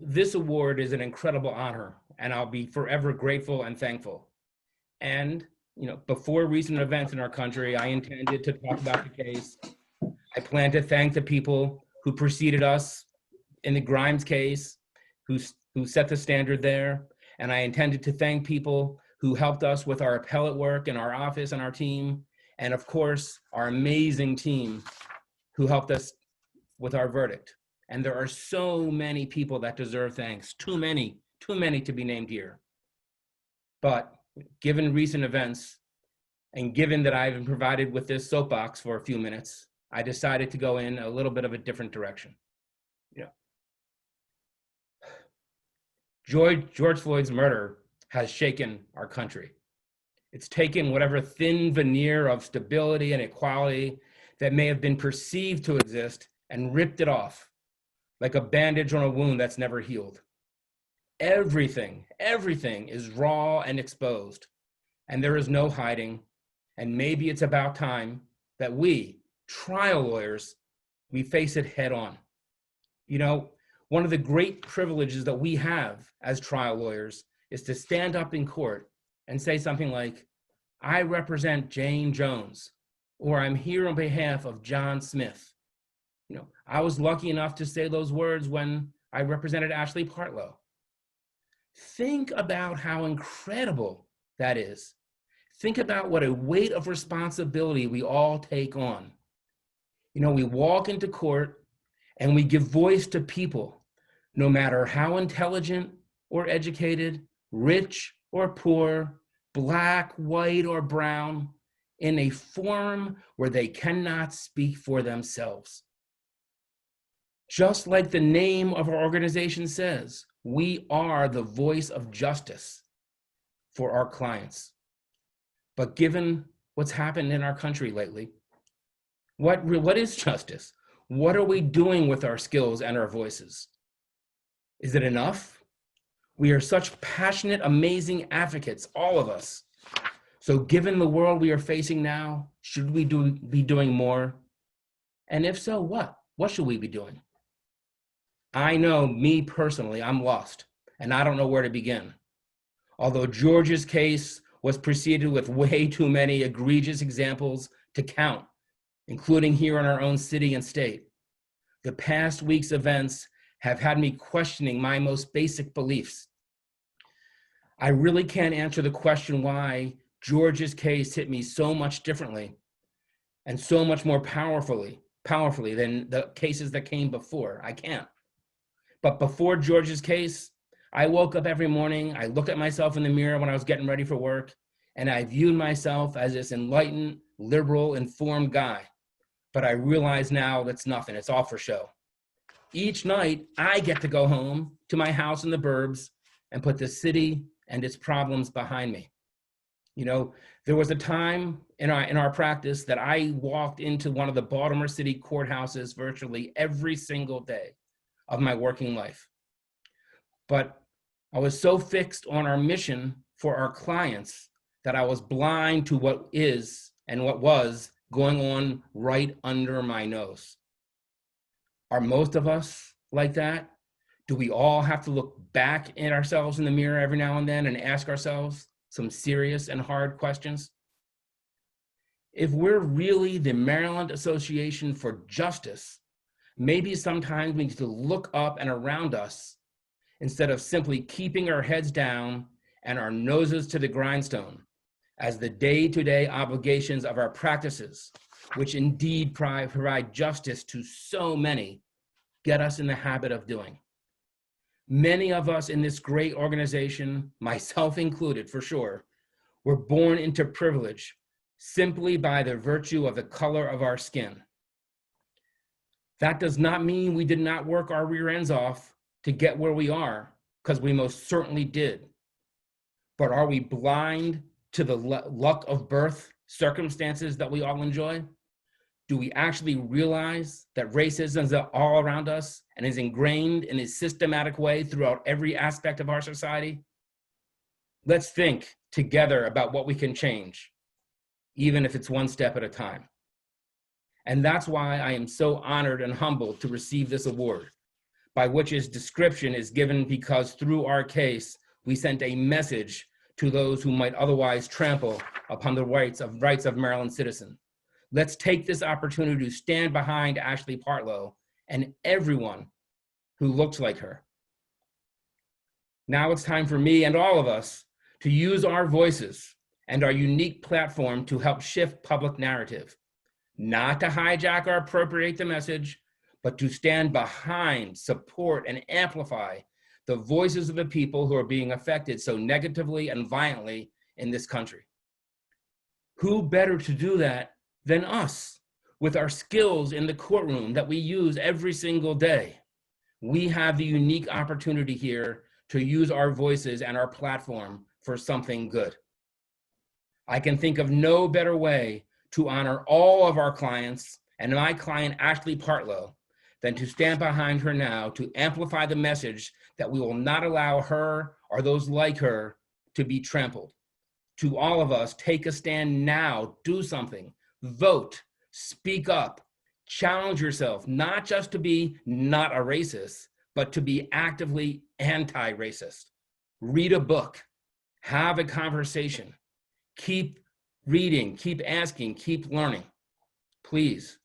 this award is an incredible honor, and I'll be forever grateful and thankful. And, before recent events in our country, I intended to talk about the case. I plan to thank the people who preceded us in the Grimes case, who set the standard there. And I intended to thank people who helped us with our appellate work in our office and our team. And of course, our amazing team who helped us with our verdict. And there are so many people that deserve thanks, too many to be named here. But given recent events, and given that I've been provided with this soapbox for a few minutes, I decided to go in a little bit of a different direction. George Floyd's murder has shaken our country. It's taken whatever thin veneer of stability and equality that may have been perceived to exist and ripped it off like a bandage on a wound that's never healed. Everything is raw and exposed, and there is no hiding. And maybe it's about time that we, trial lawyers, we face it head on. One of the great privileges that we have as trial lawyers is to stand up in court and say something like, I represent Jane Jones, or I'm here on behalf of John Smith. I was lucky enough to say those words when I represented Ashley Partlow. Think about how incredible that is. Think about what a weight of responsibility we all take on. We walk into court and we give voice to people, no matter how intelligent or educated, rich or poor, black, white, or brown, in a forum where they cannot speak for themselves. Just like the name of our organization says, we are the voice of justice for our clients. But given what's happened in our country lately, what is justice? What are we doing with our skills and our voices? Is it enough? We are such passionate, amazing advocates, all of us. So given the world we are facing now, should we be doing more? And if so, what? What should we be doing? I know, me personally, I'm lost, and I don't know where to begin. Although George's case was preceded with way too many egregious examples to count, including here in our own city and state, the past week's events have had me questioning my most basic beliefs. I really can't answer the question why George's case hit me so much differently and so much more powerfully than the cases that came before. I can't. But before George's case, I woke up every morning, I looked at myself in the mirror when I was getting ready for work, and I viewed myself as this enlightened, liberal, informed guy. But I realize now that's nothing, it's all for show. Each night, I get to go home to my house in the burbs and put the city and its problems behind me. There was a time in our practice that I walked into one of the Baltimore City courthouses virtually every single day of my working life. But I was so fixed on our mission for our clients that I was blind to what is and what was going on right under my nose. Are most of us like that? Do we all have to look back at ourselves in the mirror every now and then and ask ourselves some serious and hard questions? If we're really the Maryland Association for Justice, maybe sometimes we need to look up and around us instead of simply keeping our heads down and our noses to the grindstone as the day-to-day obligations of our practices, which indeed provide justice to so many, get us in the habit of doing. Many of us in this great organization, myself included for sure, were born into privilege simply by the virtue of the color of our skin. That does not mean we did not work our rear ends off to get where we are, because we most certainly did. But are we blind to the luck of birth circumstances that we all enjoy? Do we actually realize that racism is all around us and is ingrained in a systematic way throughout every aspect of our society? Let's think together about what we can change, even if it's one step at a time. And that's why I am so honored and humbled to receive this award by which his description is given because through our case, we sent a message to those who might otherwise trample upon the rights of Maryland citizens. Let's take this opportunity to stand behind Ashley Partlow and everyone who looks like her. Now it's time for me and all of us to use our voices and our unique platform to help shift public narrative, not to hijack or appropriate the message, but to stand behind, support, and amplify the voices of the people who are being affected so negatively and violently in this country. Who better to do that than us, with our skills in the courtroom that we use every single day? We have the unique opportunity here to use our voices and our platform for something good. I can think of no better way to honor all of our clients and my client, Ashley Partlow, than to stand behind her now to amplify the message that we will not allow her or those like her to be trampled. To all of us, take a stand now, do something, vote, speak up, challenge yourself, not just to be not a racist, but to be actively anti-racist. Read a book, have a conversation, keep reading, keep asking, keep learning. Please